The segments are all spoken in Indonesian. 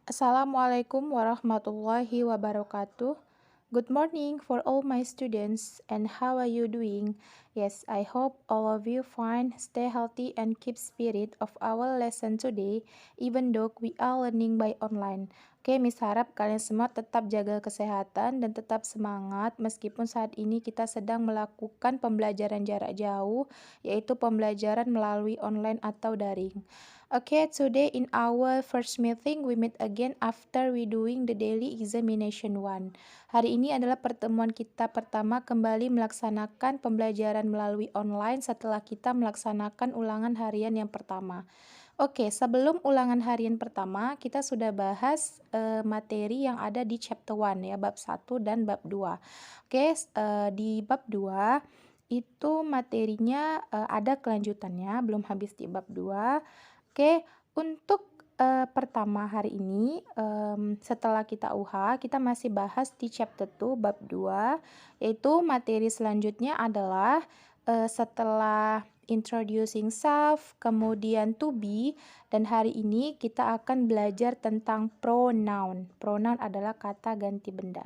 Assalamualaikum warahmatullahi wabarakatuh. Good morning for all my students, and how are you doing? Yes, I hope all of you fine, stay healthy and keep spirit of our lesson today, even though we are learning by online. Oke, Miss harap kalian semua tetap jaga kesehatan dan tetap semangat meskipun saat ini kita sedang melakukan pembelajaran jarak jauh, yaitu pembelajaran melalui online atau daring. Okay, today in our first meeting we meet again after we doing the daily examination 1. Hari ini adalah pertemuan kita pertama kembali melaksanakan pembelajaran melalui online setelah kita melaksanakan ulangan harian yang pertama. Oke, sebelum ulangan harian pertama, kita sudah bahas materi yang ada di chapter 1 ya, bab 1 dan bab 2. Oke, di bab 2 itu materinya ada kelanjutannya, belum habis di bab 2. Oke, untuk pertama hari ini, setelah kita UH, kita masih bahas di chapter 2 bab 2, yaitu materi selanjutnya adalah setelah introducing self, kemudian to be, dan hari ini kita akan belajar tentang pronoun. Pronoun adalah kata ganti benda.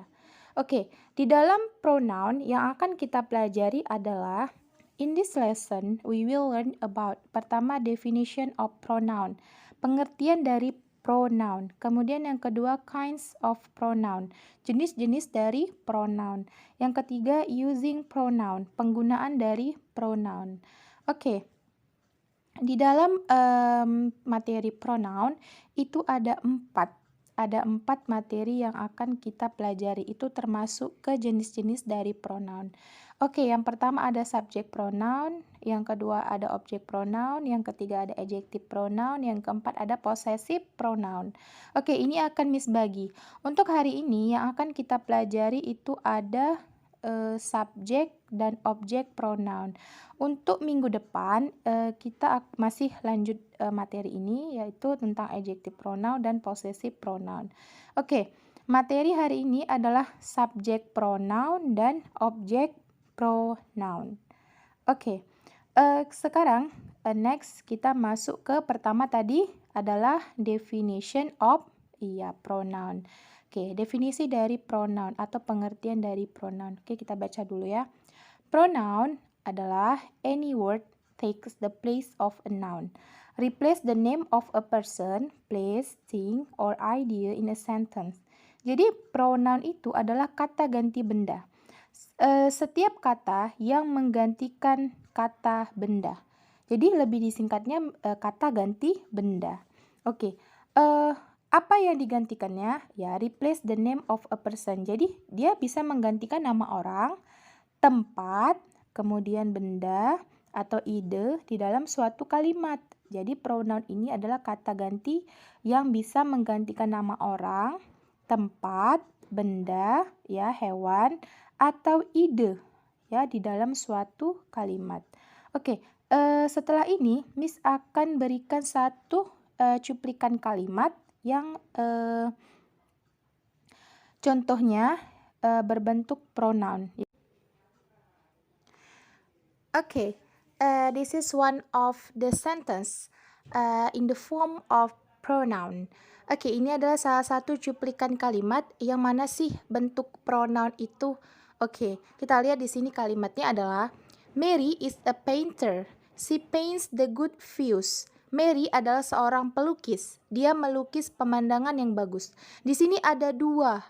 Oke, di dalam pronoun yang akan kita pelajari adalah in this lesson, we will learn about pertama definition of pronoun, pengertian dari pronoun. Kemudian yang kedua kinds of pronoun, jenis-jenis dari pronoun. Yang ketiga using pronoun, penggunaan dari pronoun. Oke. Di dalam materi pronoun itu ada empat materi yang akan kita pelajari, itu termasuk ke jenis-jenis dari pronoun. Oke, yang pertama ada subject pronoun, yang kedua ada object pronoun, yang ketiga ada adjective pronoun, yang keempat ada possessive pronoun. Oke, ini akan Miss bagi. Untuk hari ini yang akan kita pelajari itu ada subject dan object pronoun. Untuk minggu depan kita masih lanjut materi ini, yaitu tentang adjective pronoun dan possessive pronoun. Oke, materi hari ini adalah subject pronoun dan object pronoun. Oke, sekarang next kita masuk ke pertama tadi adalah definition of pronoun. Oke, definisi dari pronoun atau pengertian dari pronoun. Oke, kita baca dulu ya. Pronoun adalah any word takes the place of a noun. Replace the name of a person, place, thing, or idea in a sentence. Jadi pronoun itu adalah kata ganti benda. Setiap kata yang menggantikan kata benda. Jadi lebih disingkatnya kata ganti benda. Oke, apa yang digantikannya? Ya, replace the name of a person. Jadi dia bisa menggantikan nama orang, tempat, kemudian benda atau ide di dalam suatu kalimat. Jadi pronoun ini adalah kata ganti yang bisa menggantikan nama orang, tempat, benda, ya, hewan, atau ide ya di dalam suatu kalimat. Oke, setelah ini Miss akan berikan satu cuplikan kalimat yang contohnya berbentuk pronoun. Okay, this is one of the sentence in the form of pronoun. Oke, ini adalah salah satu cuplikan kalimat yang mana sih bentuk pronoun itu. Oke, kita lihat di sini kalimatnya adalah Mary is a painter. She paints the good views. Mary adalah seorang pelukis. Dia melukis pemandangan yang bagus. Di sini ada dua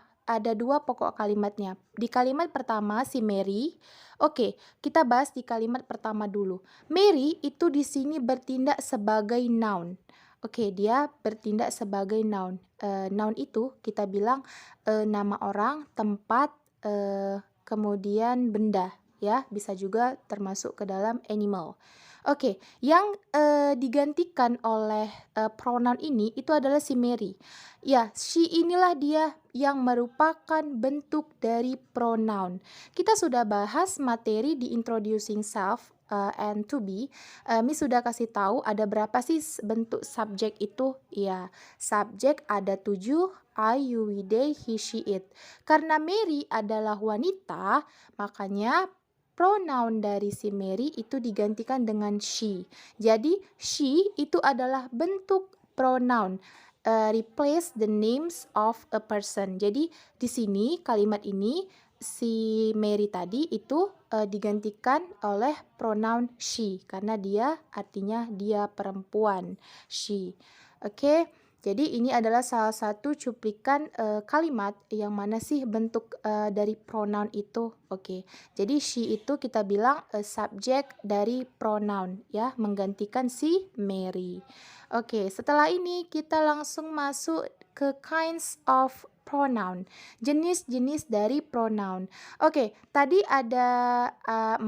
pokok kalimatnya. Di kalimat pertama si Mary. Oke, kita bahas di kalimat pertama dulu. Mary itu di sini bertindak sebagai noun. Oke, dia bertindak sebagai noun. Noun itu kita bilang nama orang, tempat, kemudian benda, ya, bisa juga termasuk ke dalam animal. Oke, yang digantikan oleh pronoun ini itu adalah si Mary. Ya, she inilah dia yang merupakan bentuk dari pronoun. Kita sudah bahas materi di introducing self and to be. Miss sudah kasih tahu ada berapa sih bentuk subjek itu? Ya, subjek ada 7, I, you, we, they, he, she, it. Karena Mary adalah wanita, makanya pronoun dari si Mary itu digantikan dengan she. Jadi she itu adalah bentuk pronoun. replace the names of a person. Jadi di sini kalimat ini si Mary tadi itu digantikan oleh pronoun she karena dia artinya dia perempuan, she. Oke. Jadi ini adalah salah satu cuplikan kalimat yang mana sih bentuk dari pronoun itu. Oke. Jadi she itu kita bilang subjek dari pronoun ya, menggantikan si Mary. Oke, setelah ini kita langsung masuk ke kinds of pronoun, jenis-jenis dari pronoun. Oke, tadi ada 4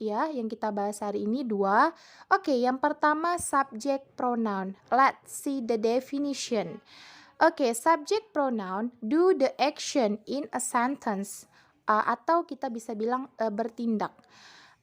ya yang kita bahas hari ini, 2. Oke, yang pertama subject pronoun. Let's see the definition. Oke, subject pronoun do the action in a sentence, atau kita bisa bilang bertindak.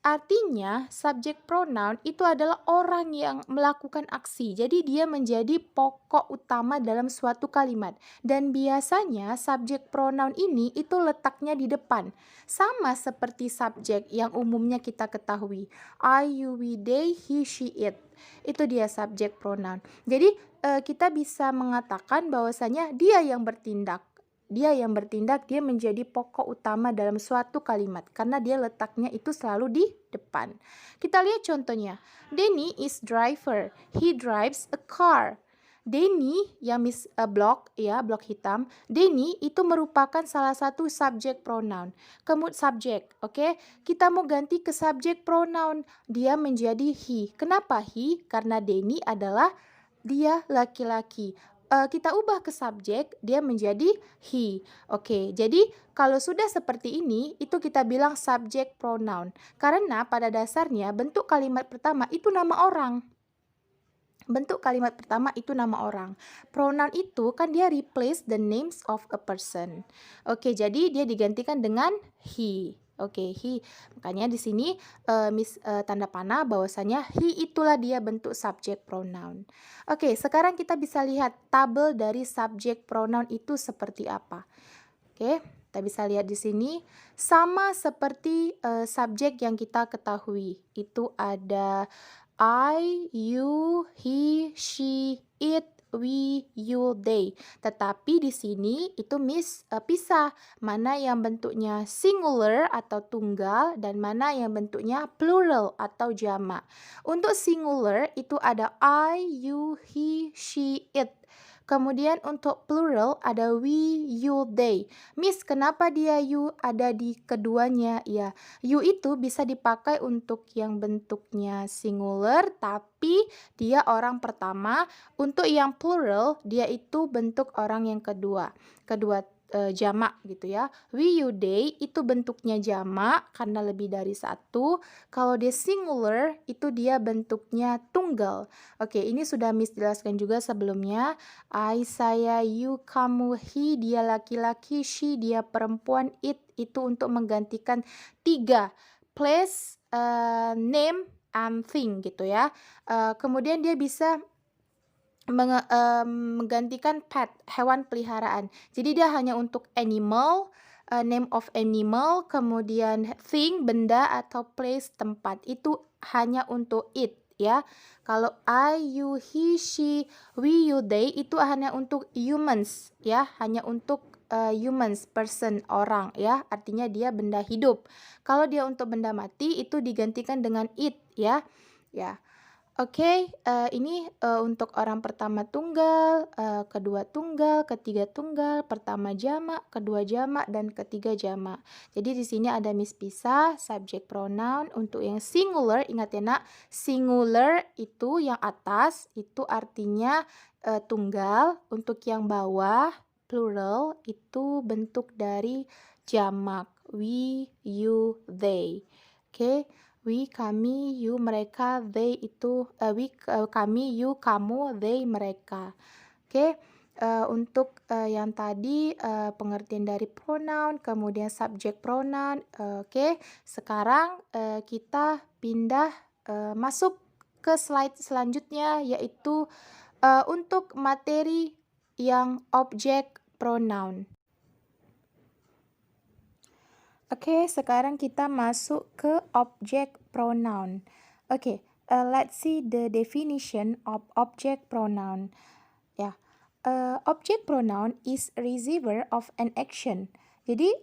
Artinya, subjek pronoun itu adalah orang yang melakukan aksi. Jadi dia menjadi pokok utama dalam suatu kalimat. Dan biasanya subjek pronoun ini itu letaknya di depan. Sama seperti subjek yang umumnya kita ketahui. I, you, we, they, he, she, it. Itu dia subjek pronoun. Jadi kita bisa mengatakan bahwasanya dia yang bertindak. Dia yang bertindak, dia menjadi pokok utama dalam suatu kalimat karena dia letaknya itu selalu di depan. Kita lihat contohnya. Denny is driver. He drives a car. Denny yang blok hitam. Denny itu merupakan salah satu subjek pronoun. Kemudian subjek, oke? Kita mau ganti ke subjek pronoun. Dia menjadi he. Kenapa he? Karena Denny adalah dia laki-laki. Kita ubah ke subjek, dia menjadi he. Oke, jadi kalau sudah seperti ini, itu kita bilang subject pronoun. Karena pada dasarnya bentuk kalimat pertama itu nama orang. Bentuk kalimat pertama itu nama orang. Pronoun itu kan dia replace the names of a person. Oke, jadi dia digantikan dengan he. Oke, he. Makanya di sini tanda panah bahwasanya he itulah dia bentuk subject pronoun. Oke, sekarang kita bisa lihat tabel dari subject pronoun itu seperti apa. Oke, kita bisa lihat di sini sama seperti subjek yang kita ketahui. Itu ada I, you, he, she, it, we, you, they. Tetapi di sini itu pisah mana yang bentuknya singular atau tunggal dan mana yang bentuknya plural atau jamak. Untuk singular itu ada I, you, he, she, it. Kemudian untuk plural ada we, you, they. Miss, kenapa dia you ada di keduanya? Ya, you itu bisa dipakai untuk yang bentuknya singular, tapi dia orang pertama. Untuk yang plural, dia itu bentuk orang yang kedua. Jamak gitu ya. We, you, they itu bentuknya jamak karena lebih dari satu. Kalau dia singular itu dia bentuknya tunggal. Oke, ini sudah Miss jelaskan juga sebelumnya. I, saya, you, kamu, he, dia laki-laki, she, dia perempuan, it itu untuk menggantikan 3 place, name, and thing gitu ya. Kemudian dia bisa menggantikan pet, hewan peliharaan. Jadi dia hanya untuk animal, name of animal, kemudian thing, benda, atau place, tempat. Itu hanya untuk it ya. Kalau I, you, he, she, we, you, they itu hanya untuk humans ya, hanya untuk humans, person, orang ya. Artinya dia benda hidup. Kalau dia untuk benda mati itu digantikan dengan it ya. Ya. Oke, ini untuk orang pertama tunggal, kedua tunggal, ketiga tunggal, pertama jamak, kedua jamak, dan ketiga jamak. Jadi di sini ada mispisah subject pronoun. Untuk yang singular, ingat ya nak, singular itu yang atas itu artinya tunggal. Untuk yang bawah plural itu bentuk dari jamak, we, you, they. Oke. We, kami, you, mereka, they itu kami, you, kamu, they, mereka. Oke. Untuk yang tadi pengertian dari pronoun, kemudian subject pronoun. Oke. Sekarang kita pindah masuk ke slide selanjutnya, yaitu untuk materi yang objek pronoun. Oke, sekarang kita masuk ke object pronoun. Oke, let's see the definition of object pronoun. Ya, object pronoun is receiver of an action. Jadi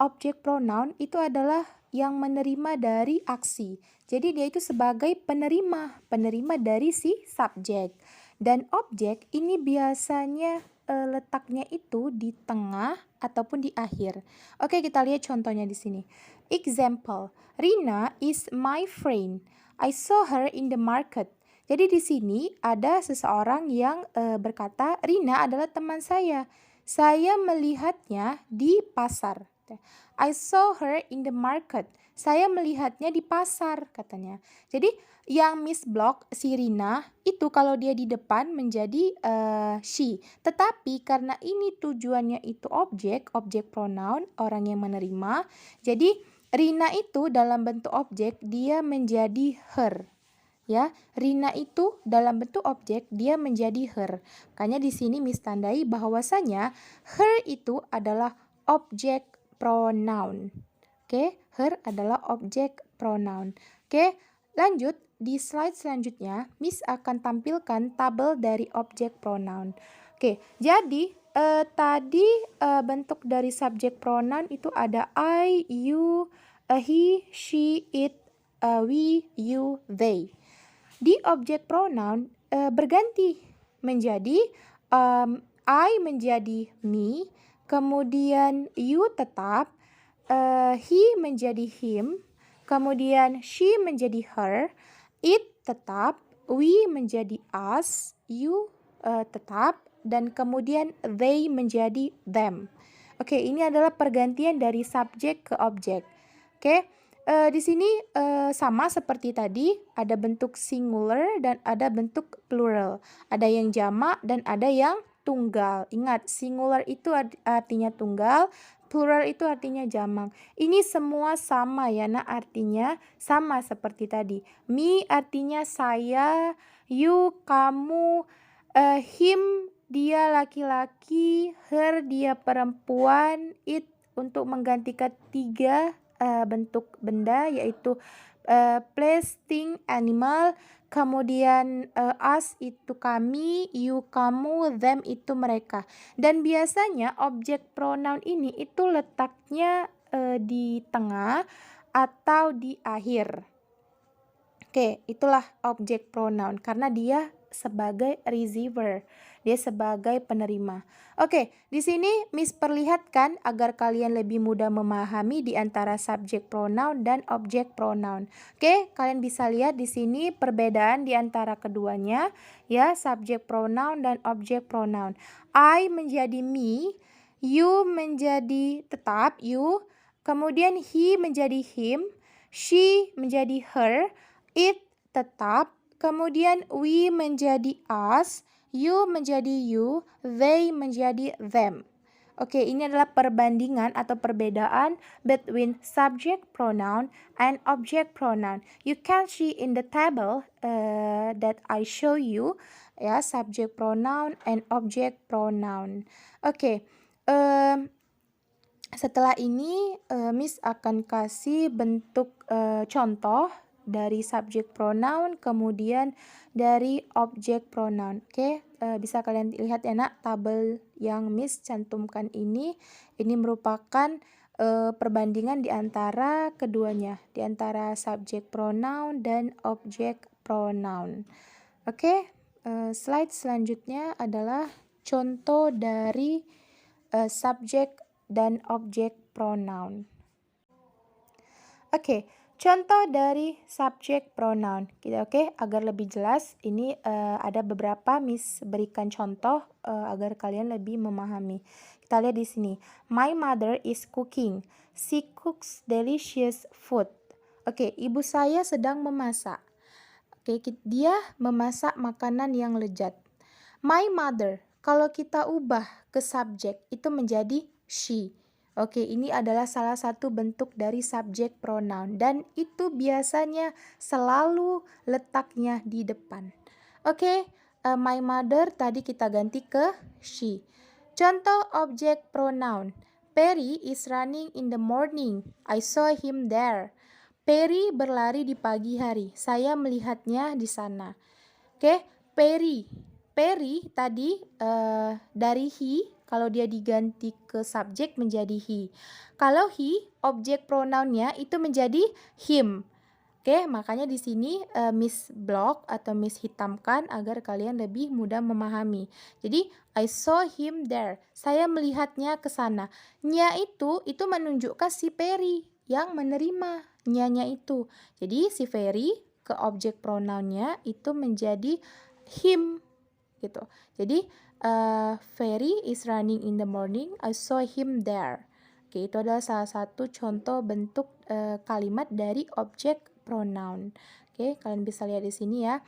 object pronoun itu adalah yang menerima dari aksi. Jadi dia itu sebagai penerima dari si subjek. Dan objek ini biasanya letaknya itu di tengah ataupun di akhir. Oke, kita lihat contohnya di sini. Example, Rina is my friend. I saw her in the market. Jadi di sini ada seseorang yang berkata, Rina adalah teman saya. Saya melihatnya di pasar. I saw her in the market. Saya melihatnya di pasar, katanya. Jadi yang Miss Block, si Rina, itu kalau dia di depan menjadi she. Tetapi karena ini tujuannya itu objek pronoun, orang yang menerima. Jadi Rina itu dalam bentuk objek, dia menjadi her. Ya, Rina itu dalam bentuk objek, dia menjadi her. Makanya di sini Miss tandai bahwasanya her itu adalah objek pronoun. Oke, her adalah objek pronoun. Oke, lanjut di slide selanjutnya Miss akan tampilkan tabel dari objek pronoun. Oke, jadi tadi bentuk dari subjek pronoun itu ada I, you, he, she, it, we, you, they. Di objek pronoun berganti menjadi I menjadi me, kemudian you tetap, he menjadi him, kemudian she menjadi her, it tetap, we menjadi us, you tetap, dan kemudian they menjadi them. Oke, ini adalah pergantian dari subjek ke objek. Oke. Di sini sama seperti tadi, ada bentuk singular dan ada bentuk plural. Ada yang jamak dan ada yang tunggal. Ingat, singular itu artinya tunggal, plural itu artinya jamak. Ini semua sama ya, nah artinya sama seperti tadi. Me artinya saya, you kamu, him dia laki-laki, her dia perempuan, it untuk menggantikan 3 bentuk benda, yaitu place, thing, animal, kemudian us itu kami, you kamu, them itu mereka. Dan biasanya objek pronoun ini itu letaknya di tengah atau di akhir. Oke, itulah objek pronoun karena dia sebagai receiver, dia sebagai penerima. Oke, di sini Miss perlihatkan agar kalian lebih mudah memahami di antara subjek pronoun dan objek pronoun. Oke, kalian bisa lihat di sini perbedaan di antara keduanya, ya, subjek pronoun dan objek pronoun. I menjadi me, you menjadi tetap you, kemudian he menjadi him, she menjadi her, it tetap, kemudian we menjadi us, you menjadi you, they menjadi them. Oke, ini adalah perbandingan atau perbedaan between subject pronoun and object pronoun. You can see in the table that I show you, ya, subject pronoun and object pronoun. Oke, setelah ini Miss akan kasih bentuk contoh dari subjek pronoun, kemudian dari objek pronoun. Oke, bisa kalian lihat ya nak, tabel yang Miss cantumkan ini merupakan perbandingan di antara keduanya, di antara subjek pronoun dan objek pronoun. Oke, slide selanjutnya adalah contoh dari subjek dan objek pronoun. Oke, contoh dari subjek pronoun. Oke, agar lebih jelas, ini ada beberapa Miss berikan contoh agar kalian lebih memahami. Kita lihat di sini. My mother is cooking. She cooks delicious food. Oke, ibu saya sedang memasak. Oke, dia memasak makanan yang lezat. My mother, kalau kita ubah ke subjek itu menjadi she. Oke, ini adalah salah satu bentuk dari subjek pronoun dan itu biasanya selalu letaknya di depan. Oke, my mother tadi kita ganti ke she. Contoh objek pronoun. Perry is running in the morning. I saw him there. Perry berlari di pagi hari. Saya melihatnya di sana. Oke, Perry. Perry tadi dari he, kalau dia diganti ke subjek menjadi he. Kalau he, objek pronounnya itu menjadi him. Oke, makanya di sini Miss block atau Miss hitamkan agar kalian lebih mudah memahami. Jadi, I saw him there. Saya melihatnya ke sana. Nya itu menunjukkan si Perry yang menerima nyanya itu. Jadi, si Perry ke objek pronounnya itu menjadi him gitu. Jadi, Ferry is running in the morning. I saw him there. Oke, itu adalah salah satu contoh bentuk kalimat dari objek pronoun. Oke, kalian bisa lihat di sini ya.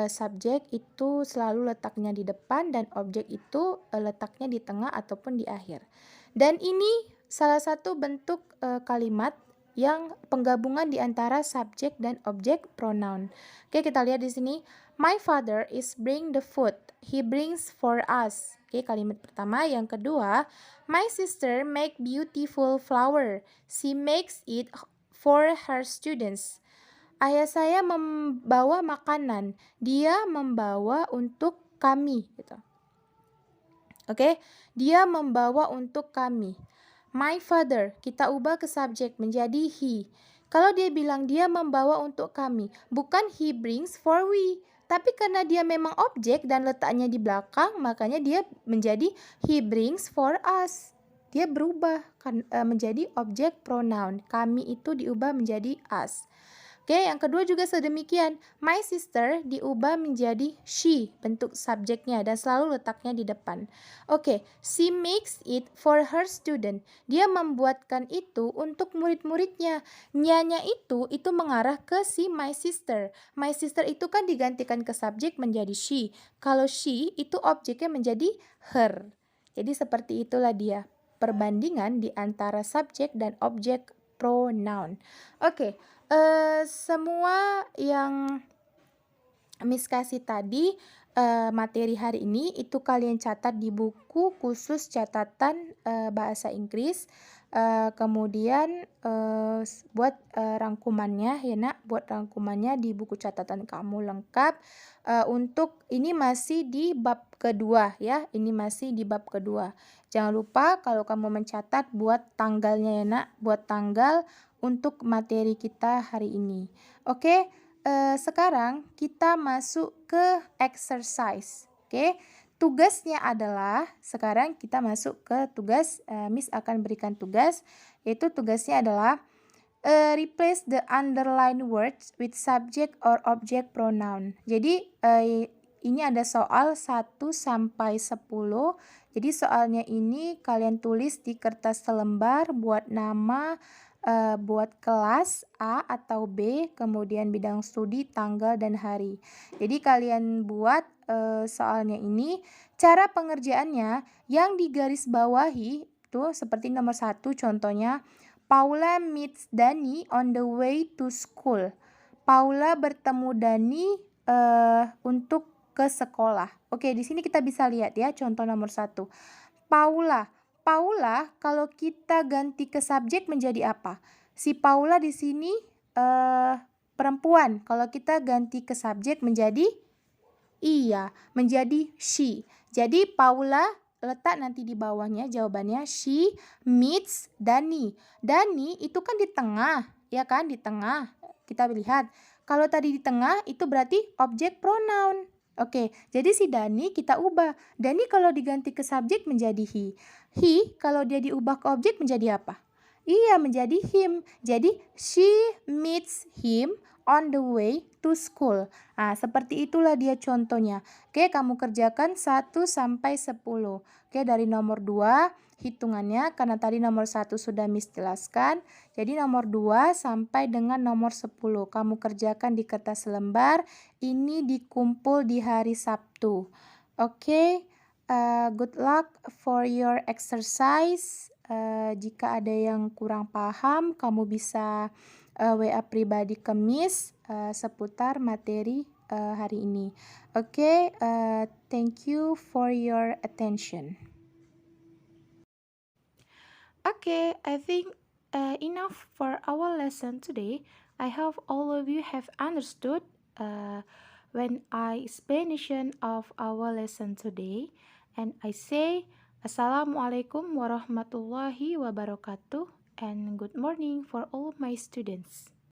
Subjek itu selalu letaknya di depan dan objek itu letaknya di tengah ataupun di akhir. Dan ini salah satu bentuk kalimat yang penggabungan di antara subjek dan objek pronoun. Oke, kita lihat di sini. My father is bring the food. He brings for us. Oke, kalimat pertama. Yang kedua, my sister make beautiful flower. She makes it for her students. Ayah saya membawa makanan. Dia membawa untuk kami. Gitu. Oke, dia membawa untuk kami. My father, kita ubah ke subjek menjadi he. Kalau dia bilang dia membawa untuk kami, bukan he brings for we. Tapi karena dia memang objek dan letaknya di belakang, makanya dia menjadi he brings for us. Dia berubah menjadi objek pronoun. Kami itu diubah menjadi us. Oke, yang kedua juga sedemikian. My sister diubah menjadi she, bentuk subjeknya dan selalu letaknya di depan. Oke, she makes it for her student. Dia membuatkan itu untuk murid-muridnya. Nyanya itu mengarah ke si my sister. My sister itu kan digantikan ke subjek menjadi she. Kalau she itu objeknya menjadi her. Jadi seperti itulah dia perbandingan di antara subjek dan objek pronoun. Oke. Semua yang Miss kasih tadi materi hari ini itu kalian catat di buku khusus catatan bahasa Inggris. Kemudian buat rangkumannya ya nak, buat rangkumannya di buku catatan kamu lengkap. Untuk ini masih di bab kedua ya, ini masih di bab kedua. Jangan lupa kalau kamu mencatat buat tanggalnya ya nak, buat tanggal untuk materi kita hari ini. Oke, sekarang kita masuk ke exercise. Oke, tugasnya adalah sekarang kita masuk ke tugas. Miss akan berikan tugas, yaitu tugasnya adalah replace the underlined words with subject or object pronoun. Jadi ini ada soal 1 sampai 10. Jadi soalnya ini kalian tulis di kertas selembar buat nama, buat kelas A atau B, kemudian bidang studi, tanggal, dan hari. Jadi kalian buat soalnya ini. Cara pengerjaannya yang digaris bawahi itu seperti nomor 1 contohnya. Paula meets Dani on the way to school. Paula bertemu Dani untuk ke sekolah. Oke, di sini kita bisa lihat ya contoh nomor 1. Paula kalau kita ganti ke subjek menjadi apa? Si Paula di sini perempuan. Kalau kita ganti ke subjek menjadi menjadi she. Jadi Paula letak nanti di bawahnya jawabannya she meets Dani. Dani itu kan di tengah, ya kan? Di tengah. Kita lihat. Kalau tadi di tengah itu berarti objek pronoun. Oke, jadi si Dani kita ubah. Dani kalau diganti ke subjek menjadi he. He kalau dia diubah ke objek menjadi apa? Iya, menjadi him. Jadi she meets him on the way to school. Nah, seperti itulah dia contohnya. Oke, kamu kerjakan 1 sampai 10. Oke, dari nomor 2 hitungannya karena tadi nomor 1 sudah Miss jelaskan. Jadi nomor 2 sampai dengan nomor 10 kamu kerjakan di kertas lembar. Ini dikumpul di hari Sabtu. Oke, good luck for your exercise. Jika ada yang kurang paham, kamu bisa WA pribadi ke Miss seputar materi hari ini. Oke, thank you for your attention. Okay, I think enough for our lesson today. I hope all of you have understood when I explanation of our lesson today, and I say Assalamualaikum warahmatullahi wabarakatuh and good morning for all my students.